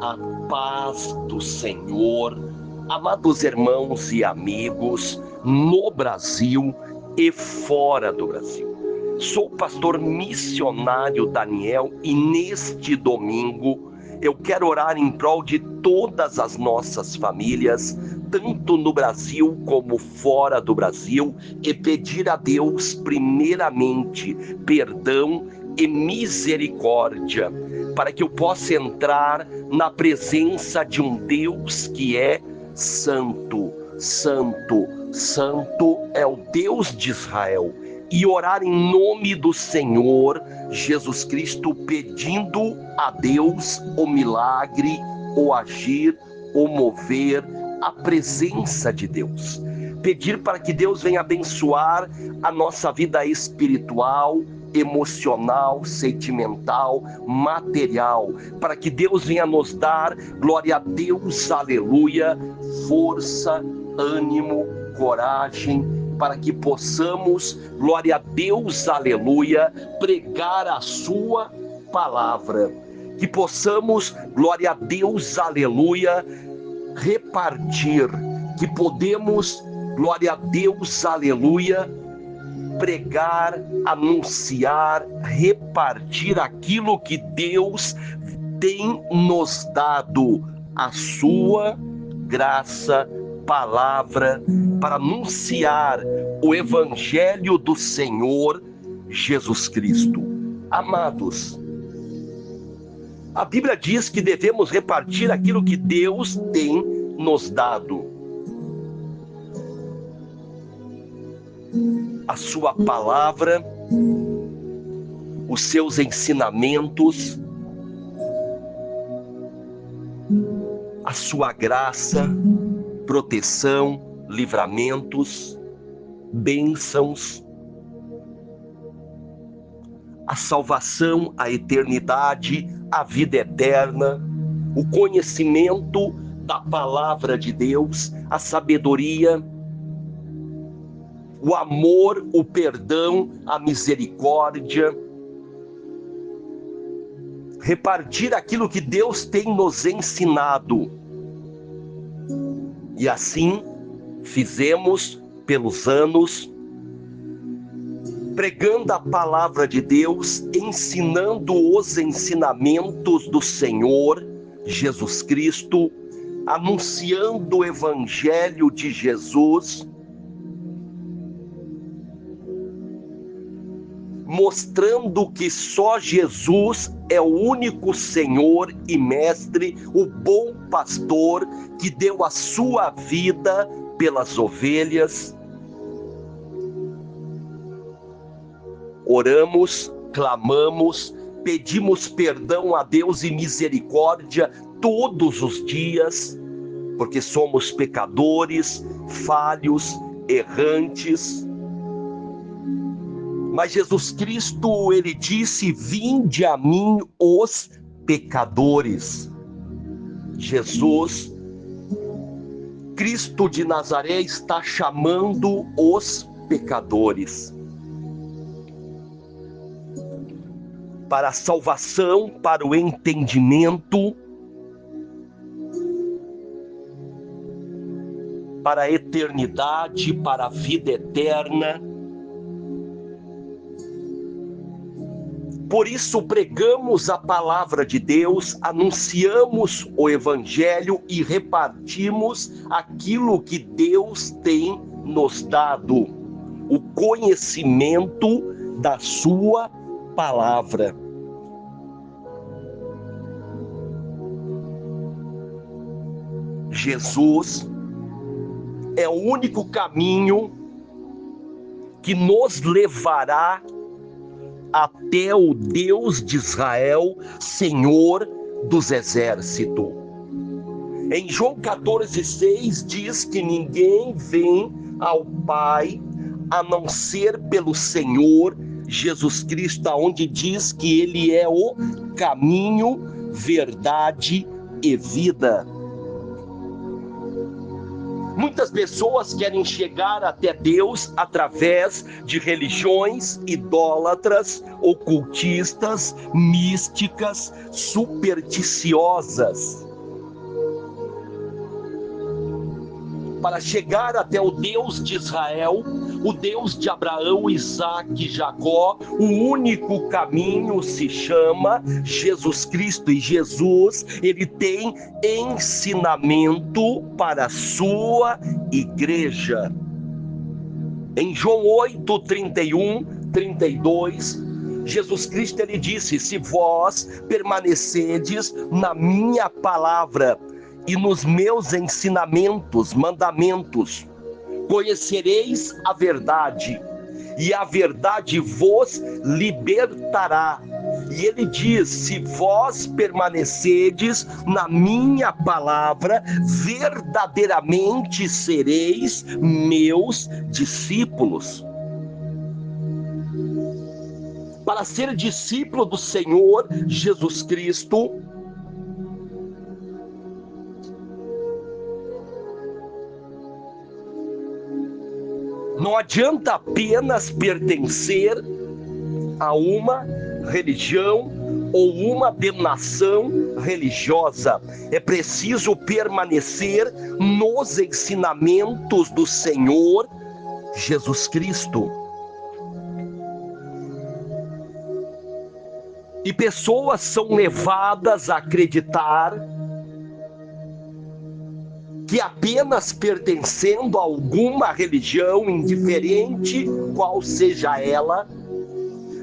A paz do Senhor, amados irmãos e amigos, no Brasil e fora do Brasil. Sou o pastor missionário Daniel e neste domingo eu quero orar em prol de todas as nossas famílias, tanto no Brasil como fora do Brasil, e pedir a Deus primeiramente perdão e misericórdia, para que eu possa entrar na presença de um Deus que é santo, santo, santo é o Deus de Israel, e orar em nome do Senhor Jesus Cristo, pedindo a Deus o milagre, o agir, o mover, a presença de Deus. Pedir para que Deus venha abençoar a nossa vida espiritual, emocional, sentimental, material, para que Deus venha nos dar, glória a Deus, aleluia, força, ânimo, coragem, para que possamos, glória a Deus, aleluia, pregar a sua palavra, que possamos, glória a Deus, aleluia, repartir, que podemos, glória a Deus, aleluia, pregar, anunciar, repartir aquilo que Deus tem nos dado, a sua graça, palavra, para anunciar o Evangelho do Senhor Jesus Cristo. Amados, a Bíblia diz que devemos repartir aquilo que Deus tem nos dado. A sua palavra, os seus ensinamentos, a sua graça, proteção, livramentos, bênçãos, a salvação, a eternidade, a vida eterna, o conhecimento da palavra de Deus, a sabedoria, o amor, o perdão, a misericórdia, repartir aquilo que Deus tem nos ensinado. E assim fizemos pelos anos, pregando a palavra de Deus, ensinando os ensinamentos do Senhor Jesus Cristo, anunciando o Evangelho de Jesus, mostrando que só Jesus é o único Senhor e Mestre, o bom pastor que deu a sua vida pelas ovelhas. Oramos, clamamos, pedimos perdão a Deus e misericórdia todos os dias, porque somos pecadores, falhos, errantes. Mas Jesus Cristo, ele disse: vinde a mim os pecadores. Jesus, Cristo de Nazaré, está chamando os pecadores para a salvação, para o entendimento, para a eternidade, para a vida eterna. Por isso pregamos a palavra de Deus, anunciamos o Evangelho e repartimos aquilo que Deus tem nos dado, o conhecimento da sua palavra. Jesus é o único caminho que nos levará até o Deus de Israel, Senhor dos exércitos. Em João 14,6 diz que ninguém vem ao Pai a não ser pelo Senhor Jesus Cristo, onde diz que Ele é o caminho, verdade e vida. Muitas pessoas querem chegar até Deus através de religiões idólatras, ocultistas, místicas, supersticiosas. para chegar até o Deus de Israel, o Deus de Abraão, Isaque e Jacó. O único caminho se chama Jesus Cristo, e Jesus, ele tem ensinamento para a sua igreja. Em João 8, 31, 32, Jesus Cristo, ele disse: se vós permanecedes na minha palavra e nos meus ensinamentos, mandamentos, conhecereis a verdade, e a verdade vos libertará. E ele diz: se vós permanecedes na minha palavra, verdadeiramente sereis meus discípulos. Para ser discípulo do Senhor Jesus Cristo, não adianta apenas pertencer a uma religião ou uma denominação religiosa. É preciso permanecer nos ensinamentos do Senhor Jesus Cristo. E pessoas são levadas a acreditar que apenas pertencendo a alguma religião, indiferente qual seja ela,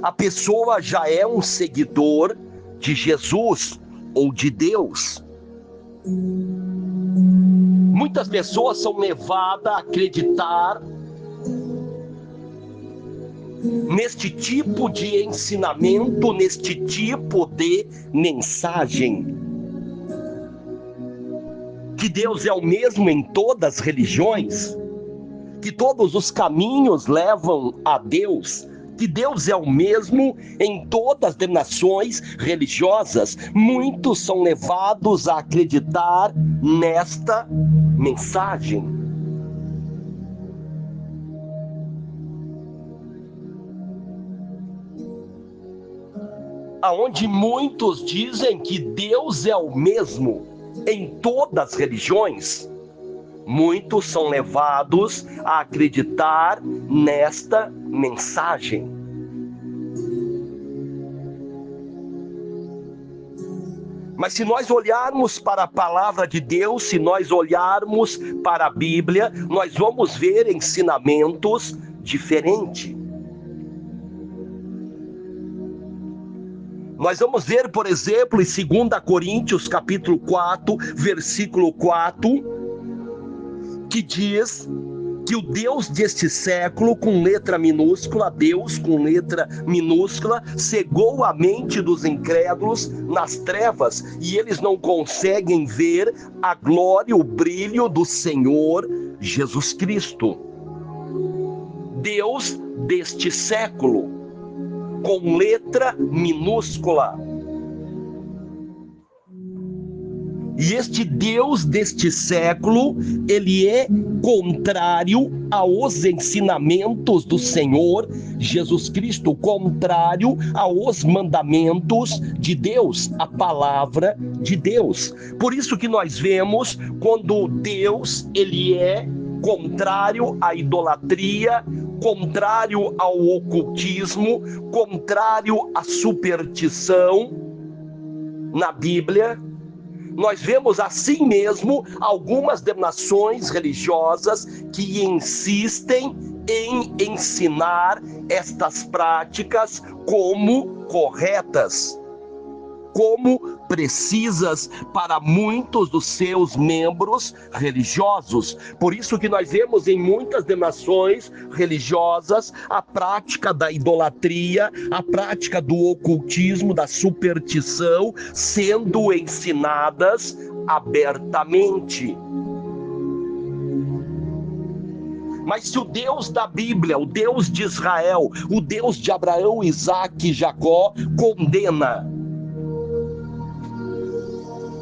a pessoa já é um seguidor de Jesus ou de Deus. Muitas pessoas são levadas a acreditar neste tipo de ensinamento, neste tipo de mensagem, que Deus é o mesmo em todas as religiões, que todos os caminhos levam a Deus, que Deus é o mesmo em todas as denominações religiosas. Muitos são levados a acreditar nesta mensagem. Aonde muitos dizem que Deus é o mesmo em todas as religiões, muitos são levados a acreditar nesta mensagem. Mas se nós olharmos para a palavra de Deus, se nós olharmos para a Bíblia, nós vamos ver ensinamentos diferentes. Nós vamos ver, por exemplo, em 2 Coríntios, capítulo 4, versículo 4, que diz que o Deus deste século, com letra minúscula, Deus com letra minúscula, cegou a mente dos incrédulos nas trevas, e eles não conseguem ver a glória, o brilho do Senhor Jesus Cristo. Deus deste século, com letra minúscula. E este Deus deste século, ele é contrário aos ensinamentos do Senhor Jesus Cristo, contrário aos mandamentos de Deus, a palavra de Deus. Por isso que nós vemos quando Deus, ele é contrário à idolatria, contrário ao ocultismo, contrário à superstição na Bíblia. Nós vemos assim mesmo algumas denominações religiosas que insistem em ensinar estas práticas como corretas, como precisas para muitos dos seus membros religiosos. Por isso que nós vemos em muitas denominações religiosas a prática da idolatria, a prática do ocultismo, da superstição sendo ensinadas abertamente. Mas se o Deus da Bíblia, o Deus de Israel, o Deus de Abraão, Isaque e Jacó condena,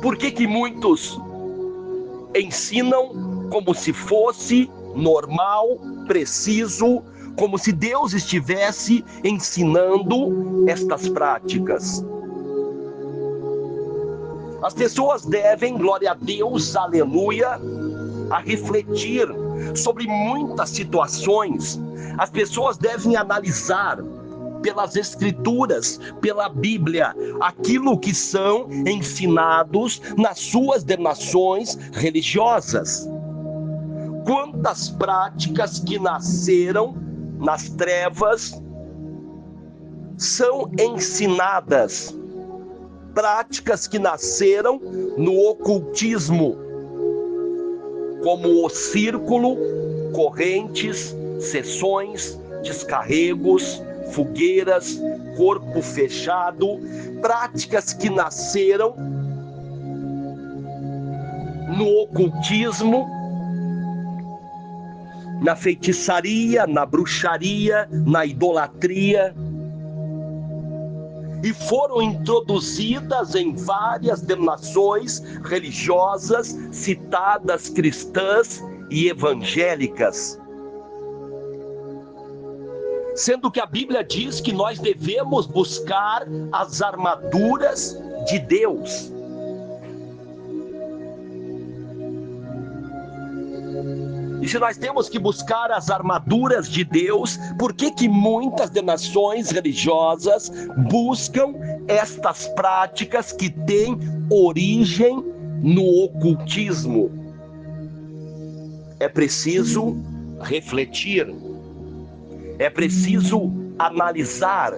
por que muitos ensinam como se fosse normal, preciso, como se Deus estivesse ensinando estas práticas? As pessoas devem, glória a Deus, aleluia, a refletir sobre muitas situações. As pessoas devem analisar pelas Escrituras, pela Bíblia, aquilo que são ensinados nas suas denominações religiosas. Quantas práticas que nasceram nas trevas são ensinadas, práticas que nasceram no ocultismo, como o círculo, correntes, sessões, descarregos, fogueiras, corpo fechado, práticas que nasceram no ocultismo, na feitiçaria, na bruxaria, na idolatria, e foram introduzidas em várias denominações religiosas citadas cristãs e evangélicas. Sendo que a Bíblia diz que nós devemos buscar as armaduras de Deus. E se nós temos que buscar as armaduras de Deus, por que muitas denominações religiosas buscam estas práticas que têm origem no ocultismo? É preciso refletir, é preciso analisar.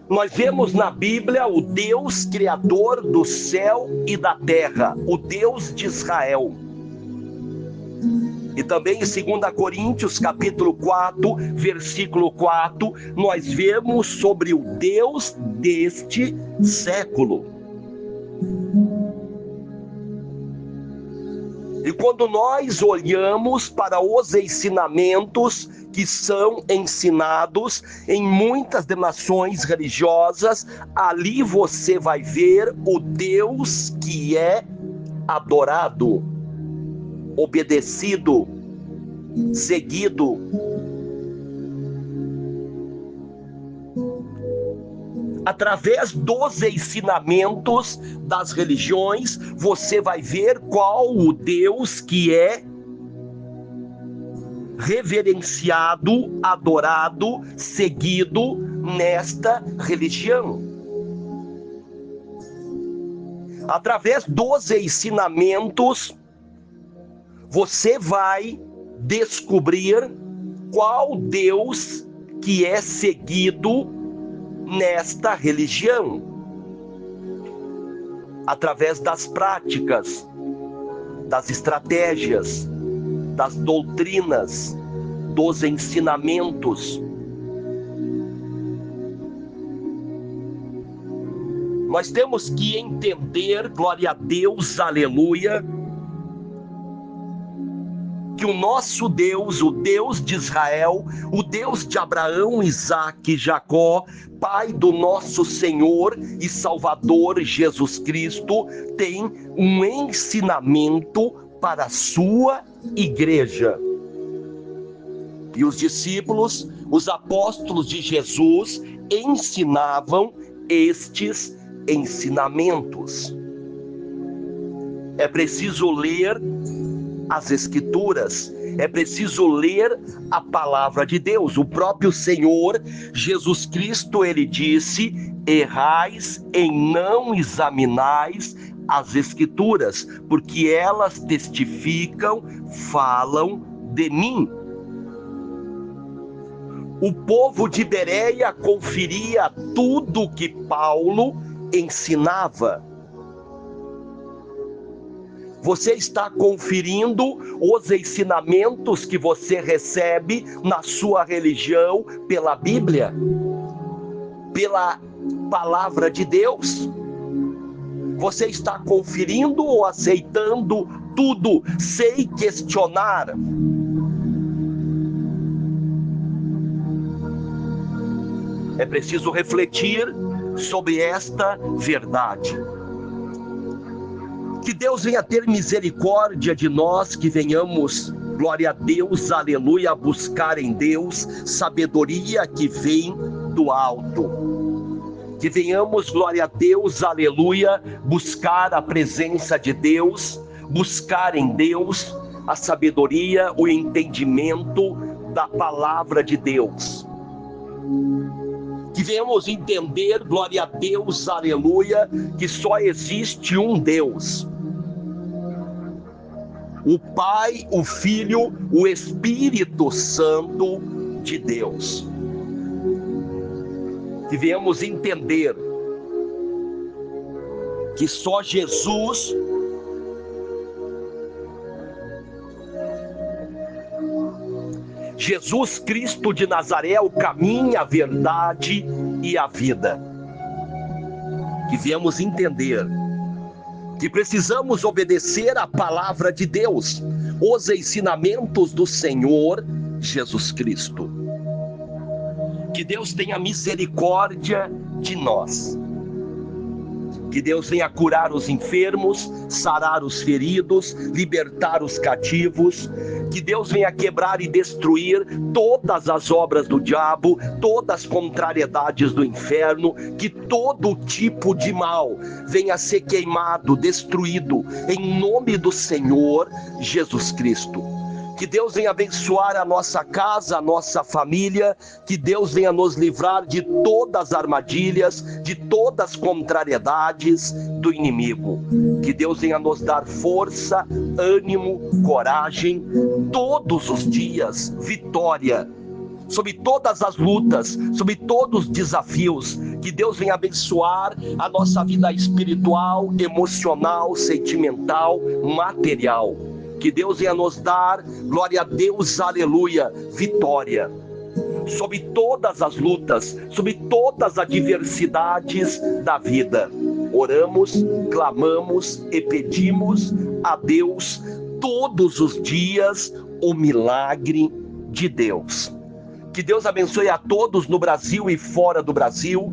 Nós vemos na Bíblia o Deus criador do céu e da terra, o Deus de Israel. E também em 2 Coríntios, capítulo 4, versículo 4, nós vemos sobre o Deus deste século. E quando nós olhamos para os ensinamentos que são ensinados em muitas denominações religiosas, ali você vai ver o Deus que é adorado, obedecido, seguido. Através dos ensinamentos das religiões, você vai ver qual o Deus que é reverenciado, adorado, seguido nesta religião. Através dos ensinamentos, você vai descobrir qual Deus que é seguido nesta religião. Através das práticas, das estratégias, das doutrinas, dos ensinamentos. Nós temos que entender, glória a Deus, aleluia, que o nosso Deus, o Deus de Israel, o Deus de Abraão, Isaque e Jacó, Pai do nosso Senhor e Salvador Jesus Cristo, tem um ensinamento para a sua igreja. E os discípulos, os apóstolos de Jesus, ensinavam estes ensinamentos. É preciso ler as Escrituras, é preciso ler a palavra de Deus. O próprio Senhor Jesus Cristo, ele disse: errais em não examinais as Escrituras, porque elas testificam, falam de mim. O povo de Bereia conferia tudo que Paulo ensinava. Você está conferindo os ensinamentos que você recebe na sua religião pela Bíblia, pela palavra de Deus? Você está conferindo ou aceitando tudo sem questionar? É preciso refletir sobre esta verdade. Que Deus venha ter misericórdia de nós, que venhamos, glória a Deus, aleluia, buscar em Deus sabedoria que vem do alto. Que venhamos, glória a Deus, aleluia, buscar a presença de Deus, buscar em Deus a sabedoria, o entendimento da palavra de Deus. Que venhamos entender, glória a Deus, aleluia, que só existe um Deus. O Pai, o Filho, o Espírito Santo de Deus. Que venhamos entender que só Jesus Cristo de Nazaré é o caminho, a verdade e a vida. Que venhamos entender que precisamos obedecer à palavra de Deus, os ensinamentos do Senhor Jesus Cristo. Que Deus tenha misericórdia de nós. Que Deus venha curar os enfermos, sarar os feridos, libertar os cativos. Que Deus venha quebrar e destruir todas as obras do diabo, todas as contrariedades do inferno. Que todo tipo de mal venha a ser queimado, destruído, em nome do Senhor Jesus Cristo. Que Deus venha abençoar a nossa casa, a nossa família. Que Deus venha nos livrar de todas as armadilhas, de todas as contrariedades do inimigo. Que Deus venha nos dar força, ânimo, coragem, todos os dias, vitória, sobre todas as lutas, sobre todos os desafios. Que Deus venha abençoar a nossa vida espiritual, emocional, sentimental, material. Que Deus venha nos dar, glória a Deus, aleluia, vitória sobre todas as lutas, sobre todas as adversidades da vida. Oramos, clamamos e pedimos a Deus todos os dias o milagre de Deus. Que Deus abençoe a todos no Brasil e fora do Brasil.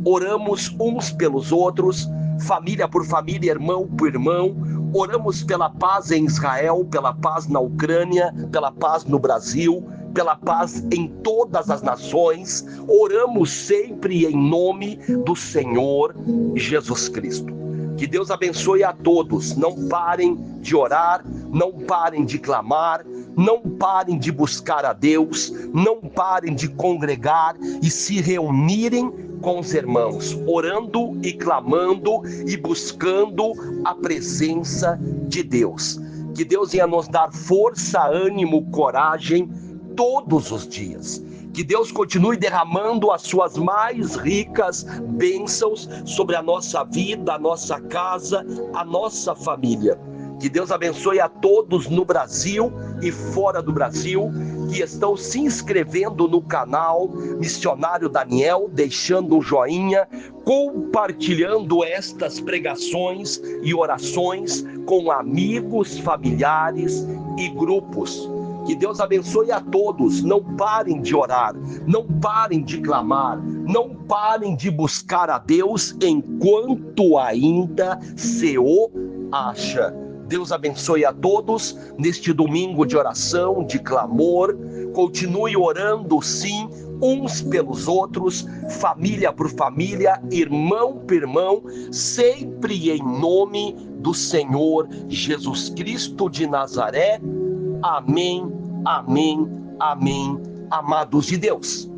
Oramos uns pelos outros, família por família, irmão por irmão. Oramos pela paz em Israel, pela paz na Ucrânia, pela paz no Brasil, pela paz em todas as nações. Oramos sempre em nome do Senhor Jesus Cristo. Que Deus abençoe a todos. Não parem de orar, não parem de clamar, não parem de buscar a Deus, não parem de congregar e se reunirem com os irmãos, orando e clamando e buscando a presença de Deus. Que Deus venha nos dar força, ânimo, coragem todos os dias. Que Deus continue derramando as suas mais ricas bênçãos sobre a nossa vida, a nossa casa, a nossa família. Que Deus abençoe a todos no Brasil e fora do Brasil que estão se inscrevendo no canal Missionário Daniel, deixando um joinha, compartilhando estas pregações e orações com amigos, familiares e grupos. Que Deus abençoe a todos. Não parem de orar, não parem de clamar, não parem de buscar a Deus enquanto ainda se o acha. Deus abençoe a todos neste domingo de oração, de clamor. Continue orando, sim, uns pelos outros, família por família, irmão por irmão, sempre em nome do Senhor Jesus Cristo de Nazaré. Amém, amém, amém, amados de Deus.